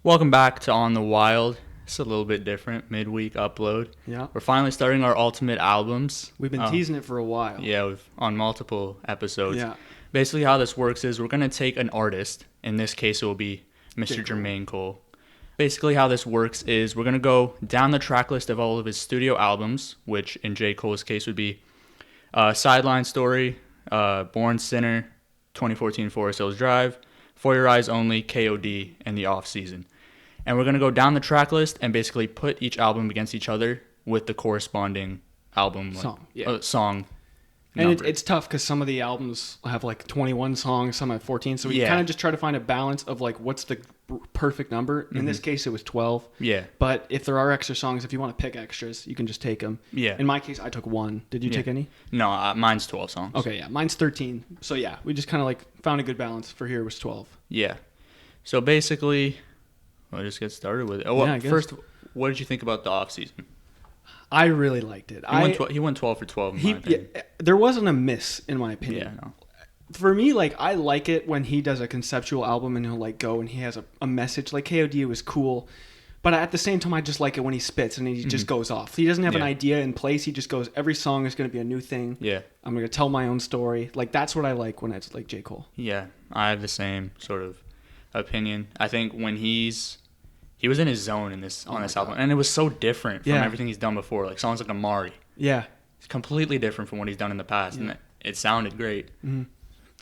Welcome back to On the Wild. It's a little bit different, midweek upload. Yeah. We're finally starting our ultimate albums. We've been teasing it for a while. Yeah, on multiple episodes. Yeah. Basically how this works is we're going to take an artist. In this case, it will be Mr. Jermaine Cole. Basically how this works is we're going to go down the track list of all of his studio albums, which in J. Cole's case would be Sideline Story, Born Sinner, 2014 Forest Hills Drive, For Your Eyes Only, KOD, and The Off Season. And we're going to go down the track list and basically put each album against each other with the corresponding album song. And it's tough because some of the albums have like 21 songs, some have 14. So we kind of just try to find a balance of like what's the perfect number. In this case, it was 12. Yeah. But if there are extra songs, if you want to pick extras, you can just take them. Yeah. In my case, I took one. Did you take any? No, mine's 12 songs. Okay, yeah. Mine's 13. So yeah, we just kind of like found a good balance. For here, it was 12. Yeah. So basically, we'll just get started with it. Well, first, what did you think about the off season? I really liked it. He went 12 for 12 in my opinion. Yeah, there wasn't a miss in my opinion. Yeah, no. For me, like, I like it when he does a conceptual album and he'll like go and he has a message. Like KOD was cool, but at the same time, I just like it when he spits and he just goes off. He doesn't have an idea in place. He just goes. Every song is going to be a new thing. Yeah, I'm going to tell my own story. Like that's what I like when it's like J. Cole. Yeah, I have the same sort of opinion. I think when he was in his zone on this album, and it was so different from everything he's done before. Like songs like Amari. Yeah, it's completely different from what he's done in the past, and it sounded great. Mm-hmm.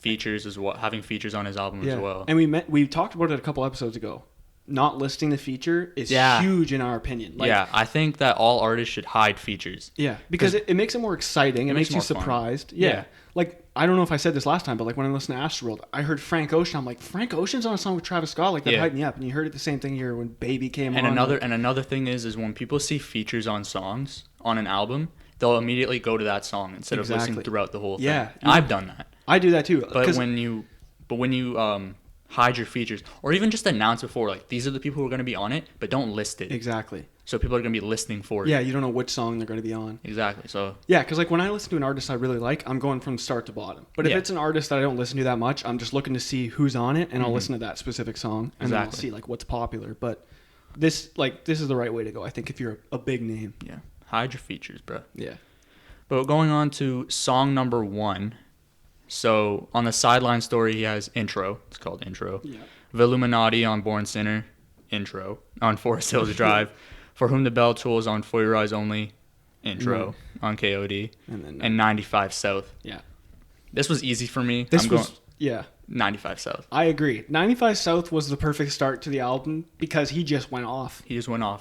Features as well, having features on his album as well. And we talked about it a couple episodes ago. Not listing the feature is huge in our opinion. Like, I think that all artists should hide features. Yeah, because it makes it more exciting. It makes you surprised. Yeah. Like, I don't know if I said this last time, but like when I listened to Astroworld, I heard Frank Ocean. I'm like, Frank Ocean's on a song with Travis Scott. Like, that hyped me up. And you heard it the same thing here when Baby came on. And another thing is when people see features on songs on an album, they'll immediately go to that song instead of listening throughout the whole thing. Yeah. I've done that. I do that too. But when you hide your features, or even just announce before, like these are the people who are going to be on it, but don't list it. Exactly. So people are going to be listening for it. Yeah, you don't know which song they're going to be on. Exactly. So yeah, because like when I listen to an artist I really like, I'm going from start to bottom. But if it's an artist that I don't listen to that much, I'm just looking to see who's on it, and I'll listen to that specific song, and then I'll see like what's popular. But this is the right way to go, I think, if you're a big name. Yeah, hide your features, bro. Yeah. But going on to song number 1. So on the Sideline Story, he has Intro. It's called Intro. Yeah. Villuminati on Born Sinner. Intro. On Forest Hills Drive. For Whom the Bell Tolls on For Your Eyes Only. Intro. On KOD. And 95 South. Yeah. This was easy for me. Yeah. 95 South. I agree. 95 South was the perfect start to the album because he just went off.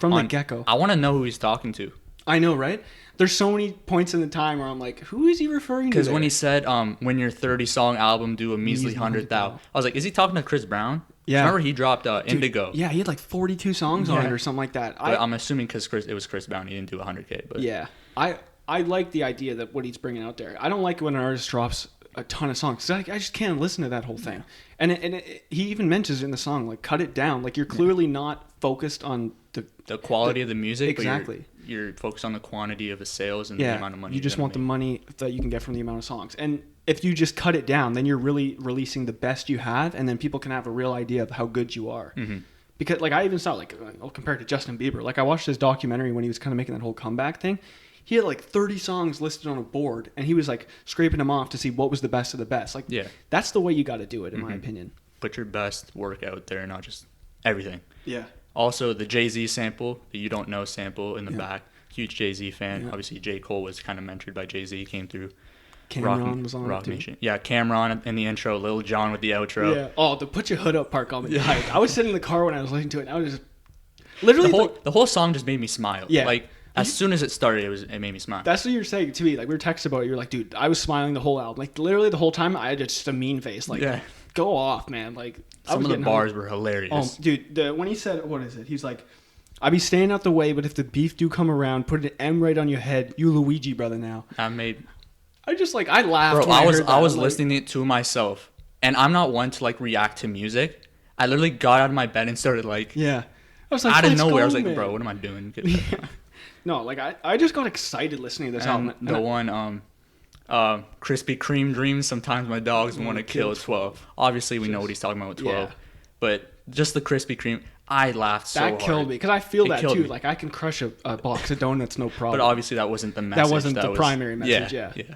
From the get-go. I want to know who he's talking to. I know, right? There's so many points in the time where I'm like, who is he referring to? Because when he said, when your 30-song album do a measly 100,000, I was like, is he talking to Chris Brown? Yeah. Remember he dropped Indigo. Yeah, he had like 42 songs on it or something like that. But I'm assuming because it was Chris Brown, he didn't do 100K. But yeah, I like the idea that what he's bringing out there. I don't like when an artist drops a ton of songs. I just can't listen to that whole thing. And he even mentions in the song, like, cut it down. Like, you're clearly not focused on the quality of the music. Exactly. But you're focused on the quantity of the sales and the amount of money you just want the money that you can get from the amount of songs. And if you just cut it down, then you're really releasing the best you have, and then people can have a real idea of how good you are. Mm-hmm. Because, like, I even saw, like, I'll compare it to Justin Bieber. Like, I watched his documentary when he was kind of making that whole comeback thing. He had like 30 songs listed on a board, and he was like scraping them off to see what was the best of the best. Like, that's the way you got to do it, in my opinion. Put your best work out there, not just everything. Yeah. Also, the Jay-Z sample, the You Don't Know sample in the back. Huge Jay-Z fan. Yeah. Obviously, J. Cole was kind of mentored by Jay-Z. He came through. Cameron was on Rock it too. Nation. Yeah, Cameron in the intro, Lil Jon with the outro. Yeah. Oh, the Put Your Hood Up part got me hyped. I was sitting in the car when I was listening to it, and I was just literally the whole song just made me smile. Yeah. Like, as soon as it started, it made me smile. That's what you were saying to me. Like, we were texting about it. You were like, dude, I was smiling the whole album. Like, literally the whole time, I had just a mean face. Like, go off, man. Like, some of the bars were hilarious. Oh, dude, when he said, what is it? He's like, I be staying out the way, but if the beef do come around, put an M right on your head. You Luigi, brother, now. I laughed. Bro, I was listening to myself, and I'm not one to, like, react to music. I literally got out of my bed and started, like... Yeah. I was like, out of nowhere, I was like, bro, what am I doing? No, like, I just got excited listening to this album. The one, Krispy Kreme dreams, sometimes my dogs want to kill 12. Obviously, we know what he's talking about with 12. Yeah. But just the Krispy Kreme. I laughed so hard. That killed me because I feel It that killed too. me. Like I can crush a box of donuts, no problem. But obviously that wasn't the message. that wasn't the primary message. Yeah. Yeah.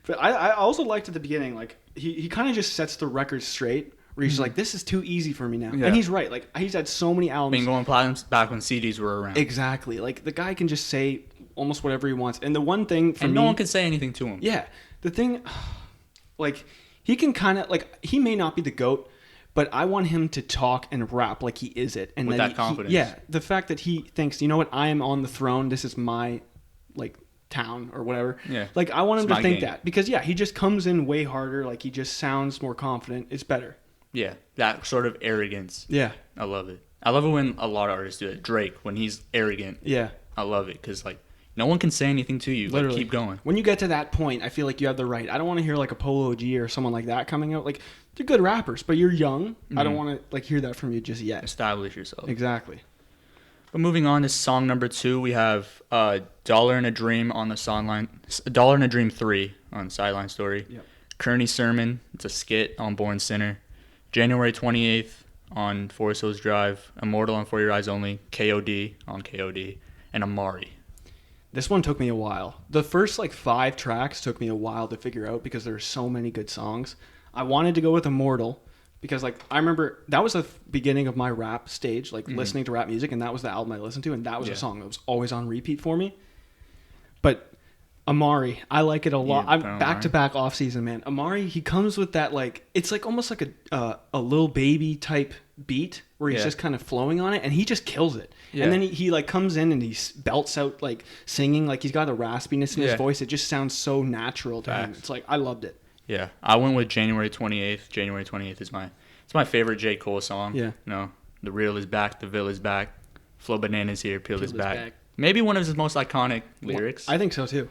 But I also liked at the beginning, like he kind of just sets the record straight. Where he's like, this is too easy for me now, Yeah. and he's right. Like he's had so many albums. Been going platinum back when CDs were around. Exactly. Like the guy can just say almost whatever he wants. And the one thing for And me, no one can say anything to him. yeah, the thing, like he can kind of like he may not be the GOAT, but I want him to talk and rap like he is it, and With then that confidence. yeah, the fact that he thinks, you know what, I am on the throne. This is my like town or whatever. Yeah. Like I want him It's to my think game. that because yeah, he just comes in way harder. Like he just sounds more confident. It's better. Yeah. That sort of arrogance. Yeah. I love it. I love it when a lot of artists do it. Drake, when he's arrogant. Yeah. I love it because, like, no one can say anything to you. Literally. Like, keep going. When you get to that point, I feel like you have the right. I don't want to hear like a Polo G or someone like that coming out. Like they're good rappers, but you're young. I don't want to like hear that from you just yet. Establish yourself. Exactly. But moving on to song number 2, we have "Dollar in a Dream" on the sideline. "Dollar in a Dream 3" on Sideline Story. Yep. Kearney Sermon. It's a skit on Born Sinner. January 28th on Forest Hills Drive. Immortal on For Your Eyes Only. KOD on KOD. And Amari. This one took me a while. The first like 5 tracks took me a while to figure out because there were so many good songs. I wanted to go with Immortal because like I remember that was the beginning of my rap stage, like listening to rap music, and that was the album I listened to, and that was Yeah. a song that was always on repeat for me. But Amari, I like it a lot. Yeah, I'm Amari. back to back off season, man. Amari, he comes with that like it's like almost like a little baby type beat where he's Yeah. just kind of flowing on it, and he just kills it. Yeah. And then he like comes in and he belts out like singing, like he's got a raspiness in his Yeah. voice. It just sounds so natural to him. Facts. It's like I loved it. Yeah, I went with January 28th. January 28th is my favorite J. Cole song. Yeah. You know, the real is back, the Ville is back, Flow Bananas here, Peel is is back. back. Maybe one of his most iconic lyrics. I think so too.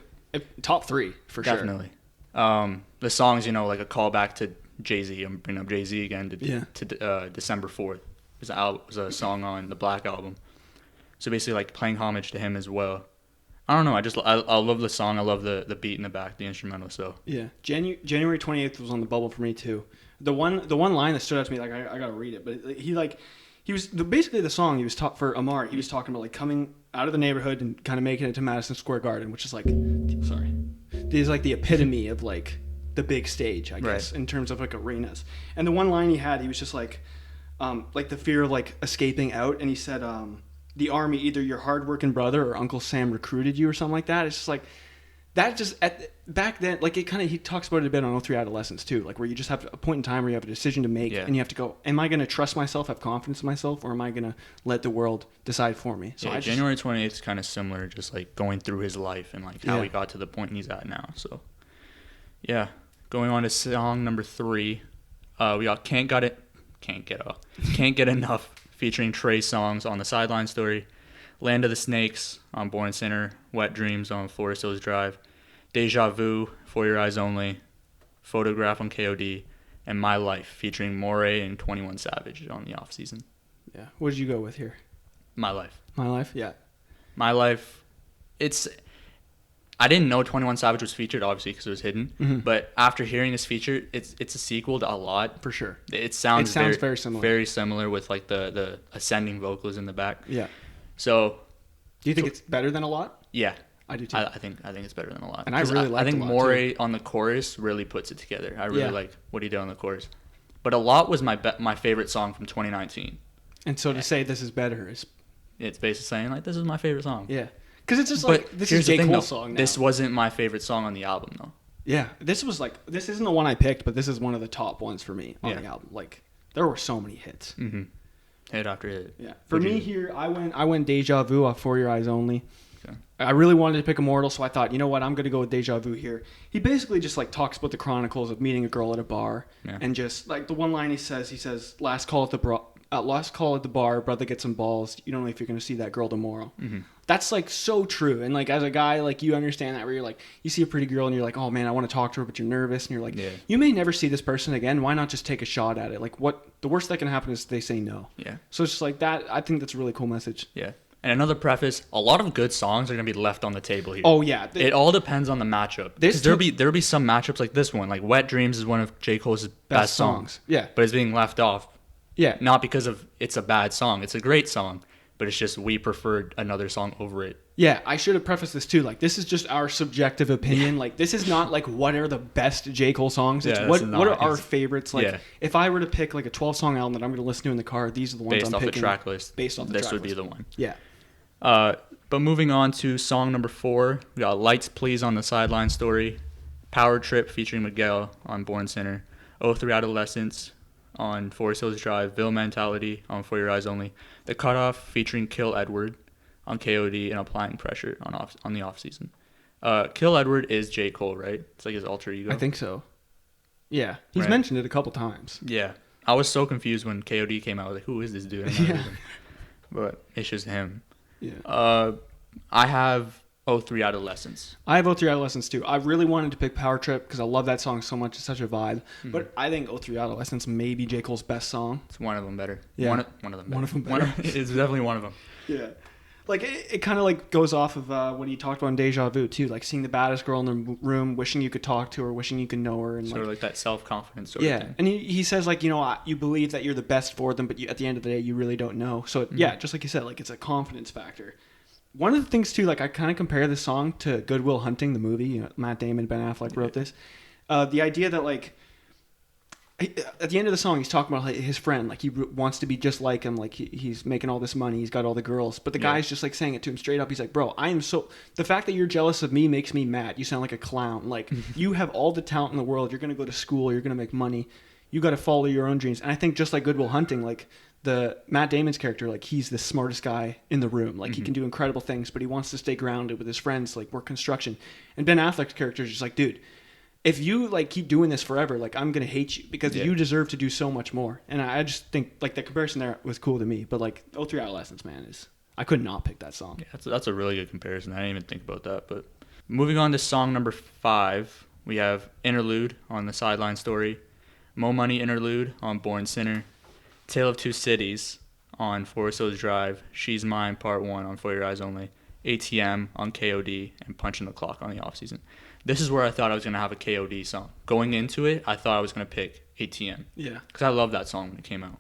Top 3 for sure. Definitely. The song's, you know, like a callback to Jay-Z. I'm bringing up Jay-Z again to December 4th. It was a song on the Black Album. So basically like playing homage to him as well. I don't know. I love the song. I love the beat in the back, the instrumental. So Yeah, January 28th was on the bubble for me too. The one line that stood out to me, like I gotta read it, but he was basically the song he was for Amari. He was talking about like coming out of the neighborhood and kind of making it to Madison Square Garden, which is like, sorry, is like the epitome of like the big stage, I guess, in terms of like arenas. And the one line he had, he was just like the fear of like escaping out, and he said, the army, either your hardworking brother or Uncle Sam recruited you or something like that. It's just like that. Just back then, like it kind of he talks about it a bit on 03 Adolescence too, like where you just have a point in time where you have a decision to make, and you have to go: am I going to trust myself, have confidence in myself, or am I going to let the world decide for me? So yeah, January 28th is kind of similar, just like going through his life and like how he got to the point he's at now. So yeah, going on to song number 3, we got Can't Get Enough featuring Trey Songz on the Sideline Story, Land of the Snakes on Born Sinner, Wet Dreams on Forest Hills Drive, Deja Vu, For Your Eyes Only, Photograph on KOD, and My Life featuring Moray and 21 Savage on the off season. yeah, what did you go with here? My Life. My Life, yeah. My Life, I didn't know 21 Savage was featured, obviously, because it was hidden. But after hearing this feature, it's a sequel to a lot. For sure. It sounds very similar. Very similar with like the ascending vocals in the back. Yeah. So, Do you think it's better than a lot? yeah, I do too. I think it's better than a lot. And I 'Cause really I liked think a lot, Moray on the chorus really puts it together. I really Yeah. like what he did on the chorus. But a lot was my favorite song from 2019. And so to say this is better is It's basically saying like this is my favorite song. yeah, because it's just But like this here's is the J. thing, Cole's though. song now. This wasn't my favorite song on the album though. Yeah, this isn't the one I picked, but this is one of the top ones for me on Yeah. the album. Like there were so many hits. Mm-hmm. Hit after hit. Yeah, for What'd me you- here, I went Deja Vu off For Your Eyes Only. Okay. I really wanted to pick Immortal, so I thought, you know what, I'm gonna go with Deja Vu here. He basically just like talks about the chronicles of meeting a girl at a bar, Yeah. and just like the one line he says, last call at the bar, brother, get some balls. You don't know if you're gonna see that girl tomorrow. Mm-hmm. That's like so true. And like as a guy, like you understand that where you're like you see a pretty girl and you're like, oh man, I want to talk to her, but you're nervous and you're like, Yeah. you may never see this person again. Why not just take a shot at it? Like what the worst that can happen is they say no. Yeah. So it's just like that. I think that's a really cool message. Yeah. And another preface: a lot of good songs are gonna be left on the table here. Oh yeah. It all depends on the matchup. This There'll be some matchups like this one. Like Wet Dreams is one of J. Cole's best songs. Yeah. But it's being left off Yeah. Not because of it's a bad song. It's a great song, but it's just we preferred another song over it. Yeah, I should have prefaced this too. Like, this is just our subjective opinion. Like, this is not like what are the best J. Cole songs. It's Yeah, what it's are not. our It's- favorites. Like, yeah. if I were to pick like a 12-song album that I'm going to listen to in the car, these are the ones Based I'm off picking. the track list. Based off the this track would list. be the one. Yeah. But moving on to song number 4, we got Lights Please on the Sideline Story, Power Trip featuring Miguel on Born Sinner, '03 Adolescence on Forest Hills Drive, Ville Mentality on For Your Eyes Only, The Cutoff featuring Kill Edward on KOD, and Applying Pressure on the off season. Kill Edward is J. Cole, right? It's like his alter ego. I think so. Yeah. He's Right. mentioned it a couple times. Yeah. I was so confused when KOD came out. I was like, who is this dude? I'm not Yeah. reading. But it's just him. Yeah. I have '03 Adolescence. I have '03 Adolescence too. I really wanted to pick Power Trip because I love that song so much. It's such a vibe. But I think '03 Adolescence may be J. Cole's best song. It's one of them better. Yeah. One of them better. One of them better. It's definitely one of them. Yeah. Like, it kind of like goes off of what he talked about in Deja Vu too. Like seeing the baddest girl in the room, wishing you could talk to her, wishing you could know her. And Sort of like that self-confidence sort of yeah. thing. And he says like, you know, you believe that you're the best for them, but at the end of the day, you really don't know. So yeah, just like you said, like it's a confidence factor. One of the things too, like I kind of compare this song to Good Will Hunting, the movie. You know, Matt Damon, Ben Affleck wrote this. The idea that like at the end of the song, he's talking about his friend, like he wants to be just like him, like he's making all this money, he's got all the girls, but the guy's just like saying it to him straight up. He's like, bro, the fact that you're jealous of me makes me mad. You sound like a clown. Like you have all the talent in the world. You're gonna go to school. You're gonna make money. You got to follow your own dreams. And I think just like Good Will Hunting, like the Matt Damon's character, like he's the smartest guy in the room. Like he can do incredible things, but he wants to stay grounded with his friends, like work construction. And Ben Affleck's character is just like, dude, if you like keep doing this forever, like I'm gonna hate you because you deserve to do so much more. And I just think like the comparison there was cool to me. But like '03 Adolescence, man, I could not pick that song. Yeah, that's a really good comparison. I didn't even think about that. But moving on to song number 5, we have Interlude on the Sideline Story, Mo Money Interlude on Born Sinner, Tale of Two Cities on Forest Hills Drive, She's Mine Part 1 on For Your Eyes Only, ATM on KOD, and Punching the Clock on the off season. This is where I thought I was going to have a KOD song. Going into it, I thought I was going to pick ATM. Yeah. Because I love that song when it came out.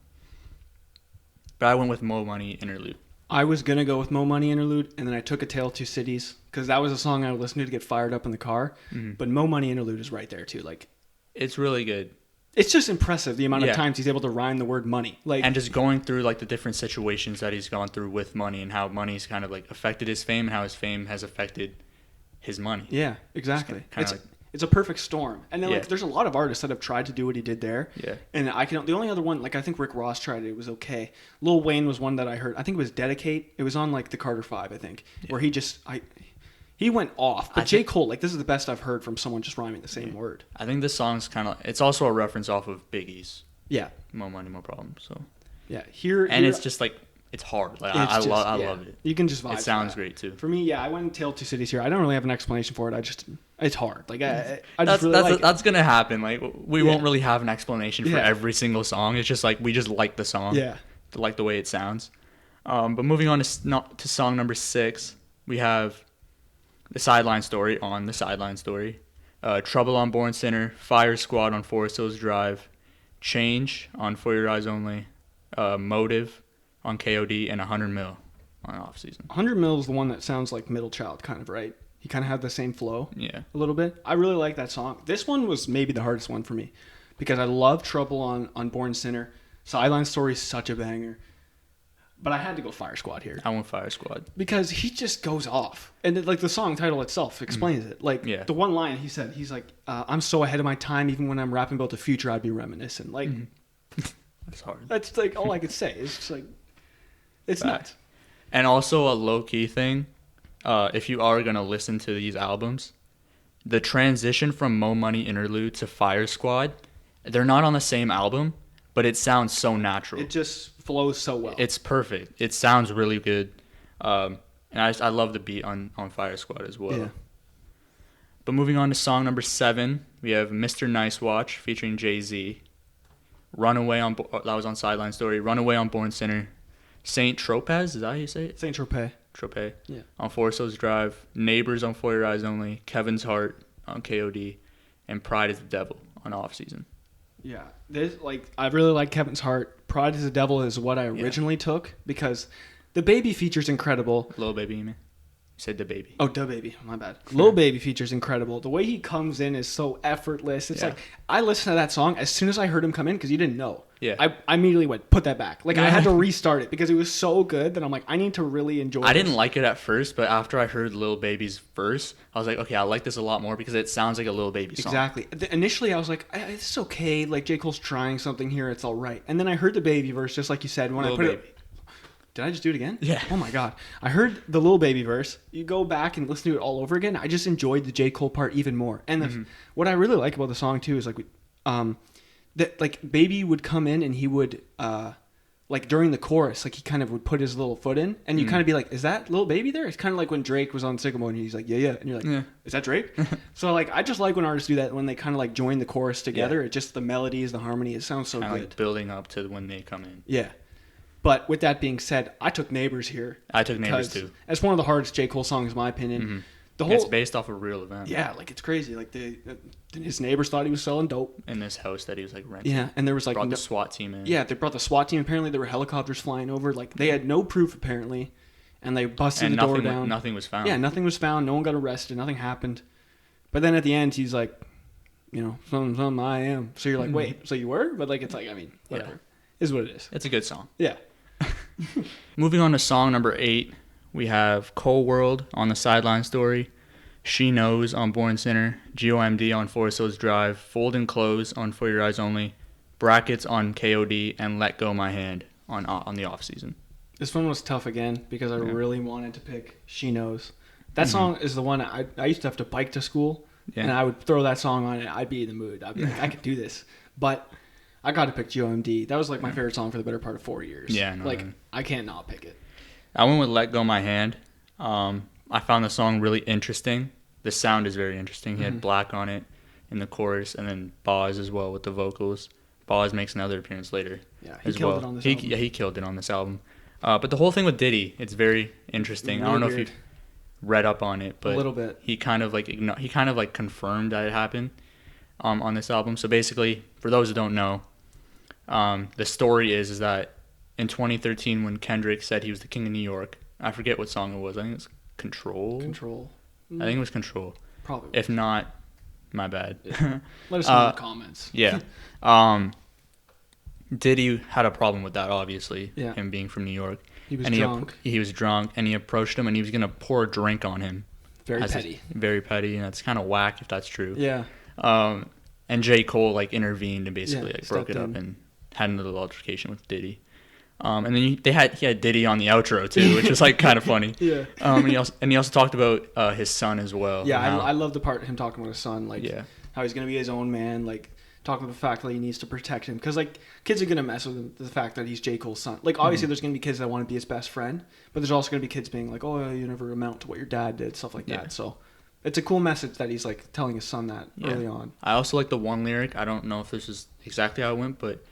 But I went with Mo Money Interlude. I was gonna go with Mo Money Interlude, and then I took A Tale of Two Cities because that was a song I would listen to get fired up in the car. But Mo Money Interlude is right there too. Like It's really good. it's just impressive the amount of Yeah. times he's able to rhyme the word money. Like And just going through like the different situations that he's gone through with money and how money's kind of like affected his fame and how his fame has affected his money. yeah, exactly. Kinda like- It's a perfect storm. And then Yeah. like there's a lot of artists that have tried to do what he did there. Yeah. And the only other one, like I think Rick Ross tried it was okay. Lil Wayne was one that I heard. I think it was Dedicate. It was on like the Carter 5, I think, where he went off. But J. Cole, like this is the best I've heard from someone just rhyming the same word. I think this song's kind of, it's also a reference off of Biggie's Yeah. More Money, More Problems. So, Yeah. and it's just like, it's hard. Like I love it. You can just vibe. It to sounds that. great too. For me, yeah, I went Tale of Two Cities here. I don't really have an explanation for it. It's hard. Like I just really like it. That's gonna happen. Like we won't really have an explanation for Yeah. every single song. It's just like we just like the song. Yeah. To like the way it sounds. But moving on to song number 6, we have the Sideline Story on the Sideline Story, Trouble on Born Sinner, Fire Squad on Forest Hills Drive, Change on For Your Eyes Only, Motive on KOD, and 100 Mil on Off Season. 100 Mil is the one that sounds like Middle Child, kind of, right? He kind of had the same flow. Yeah. A little bit. I really like that song. This one was maybe the hardest one for me because I love Trouble on Born Sinner. Sideline Story is such a banger. But I had to go Fire Squad here I went Fire Squad. because he just goes off. And like the song title itself explains it. Like Yeah. the one line he said, he's like, I'm so ahead of my time, even when I'm rapping about the future, I'd be reminiscent. Like, That's hard. that's like all I could say. It's just like, it's nuts. And also a low-key thing, if you are going to listen to these albums, the transition from Mo Money Interlude to Fire Squad, they're not on the same album, but it sounds so natural. It just flows so well. It's perfect. It sounds really good. And I love the beat on Fire Squad as well. Yeah. But moving on to song number 7, we have Mr. Nice Watch featuring Jay-Z. Runaway that was on Sideline Story. Runaway on Born Sinner. Saint Tropez, is that how you say it? Saint Tropez. Tropez. Yeah. On Forest Hills Drive. Neighbors on For Your Eyes Only. Kevin's Heart on KOD. And Pride is the Devil on Off Season. Yeah, this like I really like Kevin's Heart. Pride is the Devil is what I originally took because the baby feature's incredible. Lil Baby, you mean? You said the baby. Oh, Da Baby, my bad. Lil Baby feature's incredible. The way he comes in is so effortless. It's like I listened to that song as soon as I heard him come in because you didn't know. Yeah. I immediately went, put that back. Like I had to restart it because it was so good that I'm like, I need to really enjoy. I didn't like it at first, but after I heard Lil Baby's verse, I was like, okay, I like this a lot more because it sounds like a Lil Baby song. Exactly. Initially, I was like, "It's okay. Like J. Cole's trying something here. It's all right." And then I heard the Baby verse, just like you said. When Lil I put Baby. it, did I just do it again? Yeah. Oh my god! I heard the Lil Baby verse. You go back and listen to it all over again. I just enjoyed the J. Cole part even more. And what I really like about the song too is like, that like Baby would come in and he would like during the chorus, like he kind of would put his little foot in, and you kind of be like, "Is that Lil Baby there?" It's kind of like when Drake was on Sycamore and he's like, "Yeah," and you're like, "Is that Drake?" So like, I just like when artists do that when they kind of like join the chorus together. It just the melodies, the harmony, it sounds so Kinda good. like building up to when they come in. Yeah. But with that being said, I took Neighbors here. I took Neighbors because too. It's one of the hardest J. Cole songs, in my opinion. The It's whole, based off a real event. yeah, like it's crazy. Like his neighbors thought he was selling dope. In this house that he was like renting. Yeah, and there was like Brought the SWAT team in. yeah, they brought the SWAT team. Apparently, there were helicopters flying over. Like they had no proof apparently, and they busted And the door down. nothing was found. Yeah, nothing was found. No one got arrested. Nothing happened. But then at the end, he's like, you know, some I am. So you're like, wait, so you were? But like, it's like, I mean, whatever. Is what it is. It's a good song. Yeah. Moving on to song number 8, we have Cold World on the Sideline Story, She Knows on Born Sinner, GOMD on Forest Hills Drive, Fold and Close on For Your Eyes Only, Brackets on KOD, and Let Go My Hand on the Off Season. This one was tough again because I really wanted to pick She Knows. That song is the one I used to have to bike to school, and I would throw that song on and I'd be in the mood. I'd be like, I could do this. But I got to pick GOMD. That was like my favorite song for the better part of 4 years. Yeah, no, like I can't not pick it. I went with Let Go My Hand. I found the song really interesting. The sound is very interesting. He had Black on it in the chorus, and then Boz as well with the vocals. Boz makes another appearance later. Yeah, he killed it on this album. Yeah, he killed it on this album. But the whole thing with Diddy, it's very interesting. Really I don't know weird. if you've read up on it, but A little bit. he kind of like confirmed that it happened on this album. So basically, for those who don't know, the story is that in 2013 when Kendrick said he was the king of New York, I forget what song it was. I think it was Control. Control. I think it was Control. Probably. If not, my bad. Let us know in the comments. Yeah. Diddy had a problem with that, obviously, Yeah. him being from New York. He was and drunk. He was drunk, and he approached him, and he was going to pour a drink on him. Very petty. Very petty, and that's kind of whack if that's true. Yeah. And J. Cole, like, intervened and basically Yeah, broke it stepped up in. and had another altercation with Diddy. And then he had Diddy on the outro, too, which was, like, kind of funny. Yeah. And he also talked about his son as well. Yeah, and how- I love the part him talking about his son, like Yeah. how he's gonna be his own man, like talking about the fact that he needs to protect him because like kids are gonna mess with him, the fact that he's J. Cole's son. Like obviously there's gonna be kids that want to be his best friend, but there's also gonna be kids being like, oh, you never amount to what your dad did, stuff like Yeah. that. So it's a cool message that he's like telling his son that early on. I also like the one lyric. I don't know if this is exactly how it went, but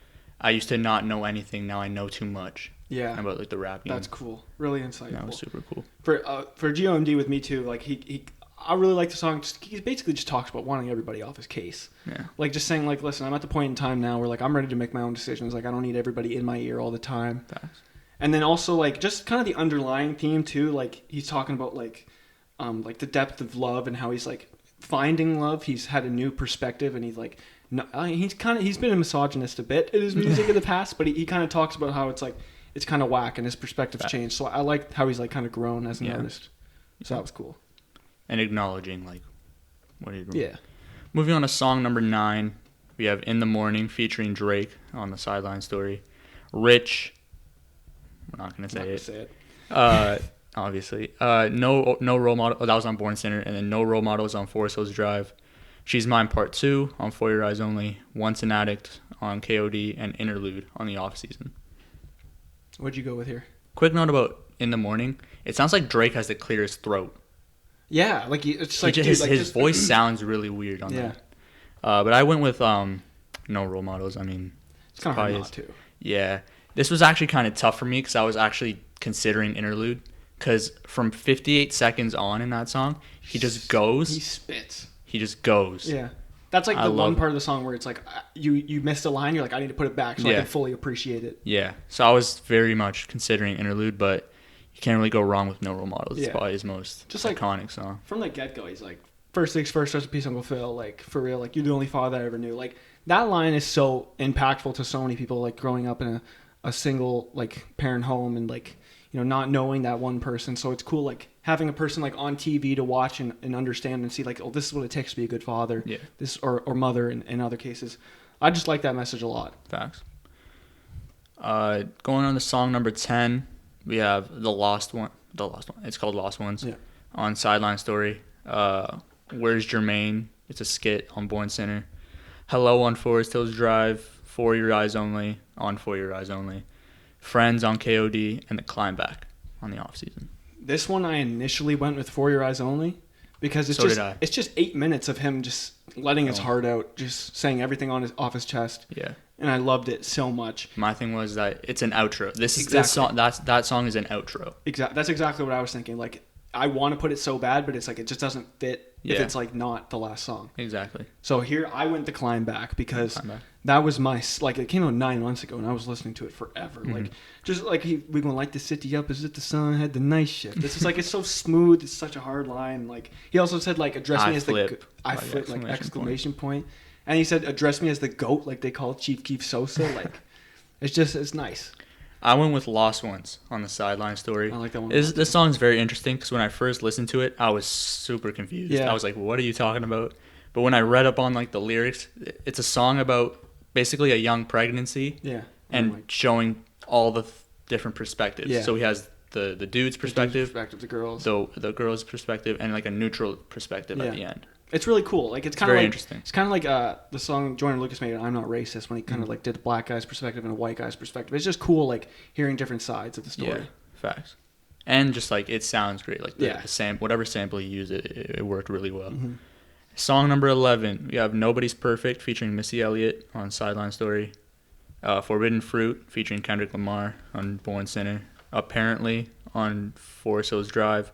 I used to not know anything. Now I know too much. Yeah, About like the rap game. that's cool, really insightful. That was super cool. For GOMD with me too, like I really like the song. He basically just talks about wanting everybody off his case. Yeah. Like just saying like, listen, I'm at the point in time now where like I'm ready to make my own decisions. Like I don't need everybody in my ear all the time. Facts. And then also like just kind of the underlying theme too. Like he's talking about like the depth of love and how he's like finding love. He's had a new perspective and he's like he's been a misogynist a bit in his music in the past, but he kind of talks about how it's like it's kind of whack and his perspective's changed. So I like how he's like kind of grown as an artist. So that was cool. And acknowledging like what he Yeah. Moving on to song number 9, we have In the Morning featuring Drake on the Sideline Story. Rich, we're not gonna say it. Obviously. No Role Model. Oh, that was on Born Sinner, and then No Role Models on Forest Hills Drive. She's Mine Part 2 on For Your Eyes Only. Once an Addict on KOD, and Interlude on the Off Season. What'd you go with here? Quick note about In the Morning. It sounds like Drake has to clear his throat. Yeah, like it's just like His voice sounds really weird on that. But I went with No Role Models. I mean, It's kind of hard not to. Yeah. This was actually kind of tough for me because I was actually considering Interlude. Because from 58 seconds on in that song, he just goes. He spits. He just goes. Yeah. That's like I the one love part of the song where it's like you missed a line. You're like, I need to put it back so I Yeah. can fully appreciate it. Yeah. So I was very much considering Interlude, but you can't really go wrong with No Role Models. It's Yeah. probably his most Just like- iconic song. From the get go, he's like, first things first, rest in peace, Uncle Phil. Like, for real, like, you're the only father I ever knew. Like, that line is so impactful to so many people, like, growing up in a single, like, parent home and, like, you know, not knowing that one person. So it's cool, like, having a person, like, on TV to watch and understand and see, like, oh, this is what it takes to be a good father. Yeah. This, or mother in other cases. I just like that message a lot. Facts. Going on to song number 10, we have The Lost One. It's called Lost Ones. Yeah. On Sideline Story. Where's Jermaine? It's a skit on Born Sinner. Hello on Forest Hills Drive. For Your Eyes Only on For Your Eyes Only. Friends on KOD, and The Climb Back on the off season. This one I initially went with For Your Eyes Only because So did I. it's just 8 minutes of him just letting his Oh. heart out, just saying everything off his chest. Yeah. And I loved it so much. My thing was that it's an outro. This Exactly. song. That song is an outro. That's exactly what I was thinking. Like, I want to put it so bad, but it's like it just doesn't fit if Yeah. it's like not the last song. Exactly. So here I went to Climb Back because Climb Back. that was my, like, it came out 9 months ago and I was listening to it forever. Mm-hmm. Like, just like we gonna light the city up. Is it the sun had the night shift? This is like, it's so smooth. It's such a hard line. Like, he also said, like, address I me as flip, I like, flip, like, exclamation exclamation point. And he said, address me as the GOAT, like they call Chief Keef Sosa. Like, it's nice. I went with Lost Ones on the Sideline Story. I like that one. This song's very interesting because when I first listened to it, I was super confused. Yeah. I was like, "What are you talking about?" But when I read up on like the lyrics, it's a song about basically a young pregnancy Yeah. and Like, showing all the different perspectives. Yeah. So he has the dude's perspective, the girls. the girl's perspective, and like a neutral perspective at the end. It's really cool. Like, it's kind of very like interesting. It's kind of like the song Jordan Lucas made, "I'm Not Racist," when he kind of like did a black guy's perspective and a white guy's perspective. It's just cool, like hearing different sides of the story. Yeah, facts. And just like it sounds great. Like Yeah. whatever sample you used, it worked really well. Mm-hmm. Song number 11, we have Nobody's Perfect featuring Missy Elliott on Sideline Story. Forbidden Fruit featuring Kendrick Lamar on Born Sinner. Apparently on Forest Hills Drive.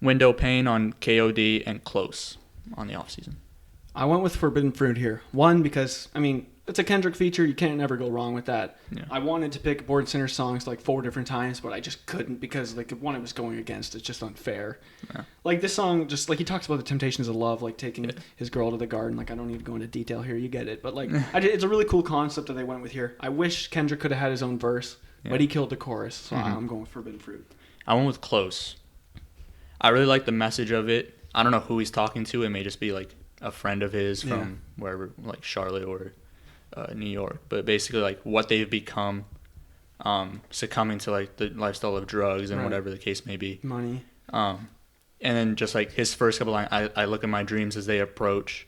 Window Pane on KOD, and Close on the off season. I went with Forbidden Fruit here. One, because I mean it's a Kendrick feature. You can't never go wrong with that. Yeah. I wanted to pick Born Sinner songs like 4 different times, but I just couldn't because like the one I was going against, it's just unfair. Yeah. Like this song, just like he talks about the temptations of love, like taking Yeah. his girl to the garden. Like I don't need to go into detail here, you get it. But like it's a really cool concept that they went with here. I wish Kendrick could have had his own verse, Yeah. but he killed the chorus, so Mhm. I'm going with Forbidden Fruit. I went with Close. I really like the message of it. I don't know who he's talking to. It may just be like a friend of his from wherever, like Charlotte or New York. But basically, like what they've become, succumbing to like the lifestyle of drugs and Right. whatever the case may be. Money. And then just like his first couple lines, I look at my dreams as they approach.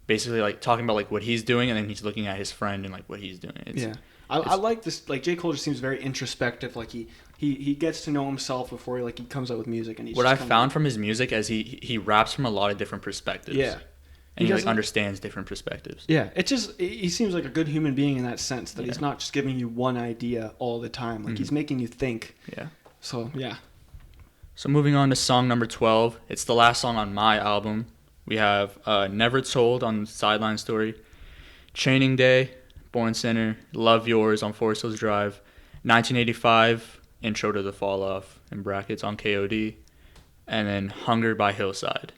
Basically, like talking about like what he's doing, and then he's looking at his friend and like what he's doing. I like this. Like J. Cole just seems very introspective. Like he gets to know himself before he comes out with music. And he's What just I kinda found like, from his music is he raps from a lot of different perspectives. Yeah. And he like doesn't- understands different perspectives. Yeah, it just he seems like a good human being in that sense that he's Yeah. not just giving you one idea all the time. Like he's making you think. Yeah. So yeah, So moving on to song number 12. It's the last song on my album. We have Never Told on Sideline Story, Training Day, Born Sinner, Love Yours on Forest Hills Drive, 1985, Intro to the Fall Off in brackets on KOD, and then Hunger by Hillside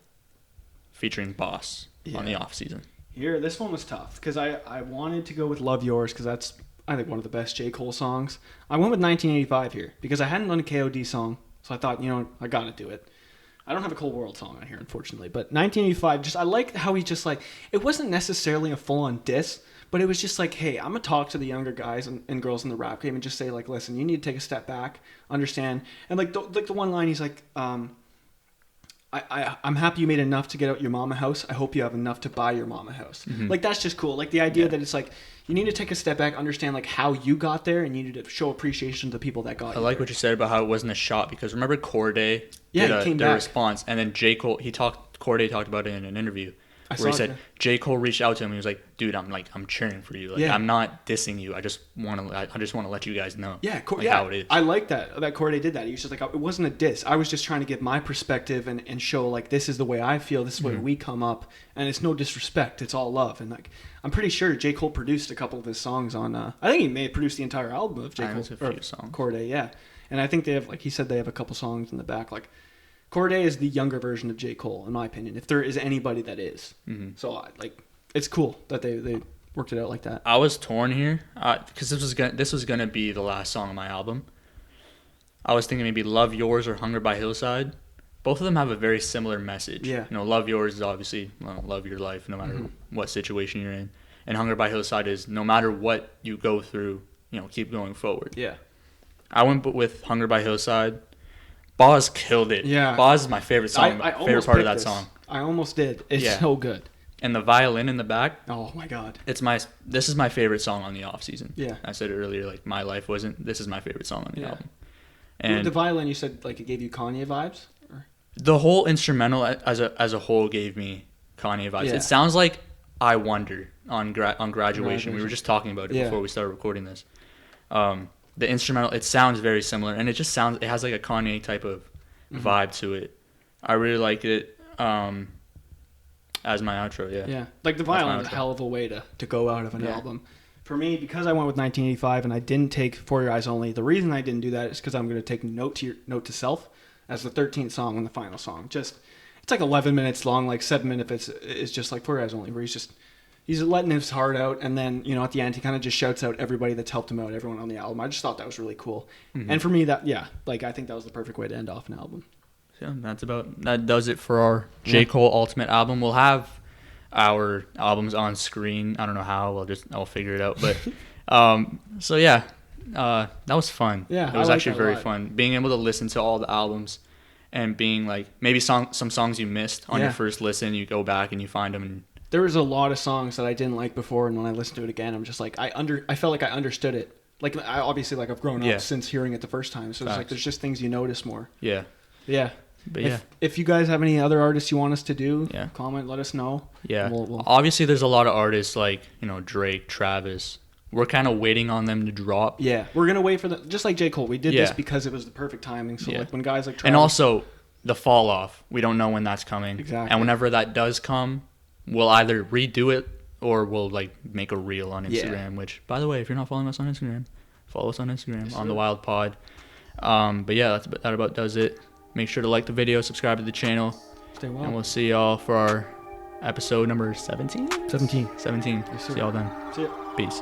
featuring Boss on the Yeah. off season. here this one was tough because I wanted to go with Love Yours because that's I think one of the best J. Cole songs. I went with 1985 here because I hadn't done a KOD song, so I thought I gotta do it. I don't have a Cold World song on here, unfortunately, but 1985. Just I like how he just like it wasn't necessarily a full-on diss, but it was just like, hey, I'm gonna talk to the younger guys and girls in the rap game and just say like, listen, you need to take a step back, understand, and like the one line he's like, I'm happy you made enough to get out your mama house. I hope you have enough to buy your mama house. Like that's just cool. Like the idea that it's like you need to take a step back, understand like how you got there, and you need to show appreciation to the people that got I you like there. what you said about how it wasn't a shot because remember Corday Yeah, did he came their back. response, and then J. Cole Corday talked about it in an interview. where he saw said it. J. Cole reached out to him. He was like, "Dude, I'm cheering for you. Like, Yeah. I'm not dissing you. I just want to let you guys know, Yeah, like, how it is." I like that Corday did that. He was just like, it wasn't a diss. I was just trying to give my perspective and show like this is the way I feel. This is the way we come up, and it's no disrespect. It's all love. And like, I'm pretty sure J. Cole produced a couple of his songs on. I think he may have produced the entire album of J. Cole There's a few songs. Corday. Yeah, and I think they have, like he said, they have a couple songs in the back. Like, Corday is the younger version of J. Cole, in my opinion. If there is anybody that is, so it's cool that they worked it out like that. I was torn here because this was gonna be the last song on my album. I was thinking maybe "Love Yours" or "Hunger by Hillside." Both of them have a very similar message. Yeah. You know, "Love Yours" is obviously love your life no matter what situation you're in, and "Hunger by Hillside" is no matter what you go through, keep going forward. Yeah. I went with "Hunger by Hillside." Boz killed it. Yeah. Boz is my favorite song. I favorite part of that picked this. song. I almost did. It's Yeah. so good. And the violin in the back. Oh my god. This is my favorite song on the off season. Yeah. I said it earlier, like my life wasn't. This is my favorite song on the Yeah. album. And And the violin, you said like it gave you Kanye vibes. Or? the whole instrumental as a whole gave me Kanye vibes. Yeah. It sounds like "I Wonder" on graduation. We were just talking about it Yeah. before we started recording this. The instrumental, it sounds very similar, and it has like a Kanye type of vibe to it. I really like it as my outro. Yeah, like the violin is a hell of a way to go out of an album. For me, because I went with 1985 and I didn't take For Your Eyes Only, the reason I didn't do that is because I'm going to take Note to Self as the 13th song and the final song. It's like 11 minutes long, like 7 minutes is just like For Your Eyes Only, where he's letting his heart out, and then at the end he kind of just shouts out everybody that's helped him out, everyone on the album. I just thought that was really cool, and for me I think that was the perfect way to end off an album. So that does it for our J. Cole Ultimate album. We'll have our albums on screen. I don't know how. I'll figure it out. But that was fun. Yeah, it was I actually liked that a very lot. fun being able to listen to all the albums and being like maybe some songs you missed on your first listen. You go back and you find them. And there was a lot of songs that I didn't like before, and when I listened to it again, I'm just like I felt like I understood it. Like I've grown up since hearing it the first time, so it's like there's just things you notice more. Yeah. But if you guys have any other artists you want us to do, Yeah. comment, let us know. Yeah. We'll Obviously, there's a lot of artists like Drake, Travis. We're kind of waiting on them to drop. Yeah, we're gonna wait for them. Just like J. Cole, we did this Yeah. because it was the perfect timing. So Yeah. like when guys like Travis, And also the fall off. We don't know when that's coming. Exactly. And whenever that does come, we'll either redo it or we'll like make a reel on Instagram. Which, by the way, if you're not following us on Instagram, follow us on Instagram on the Wild Pod. But yeah, that about does it. Make sure to like the video, subscribe to the channel, stay well. and we'll see y'all for our episode number 17. 17. 17. Yes, sir. See y'all then. See ya. Peace.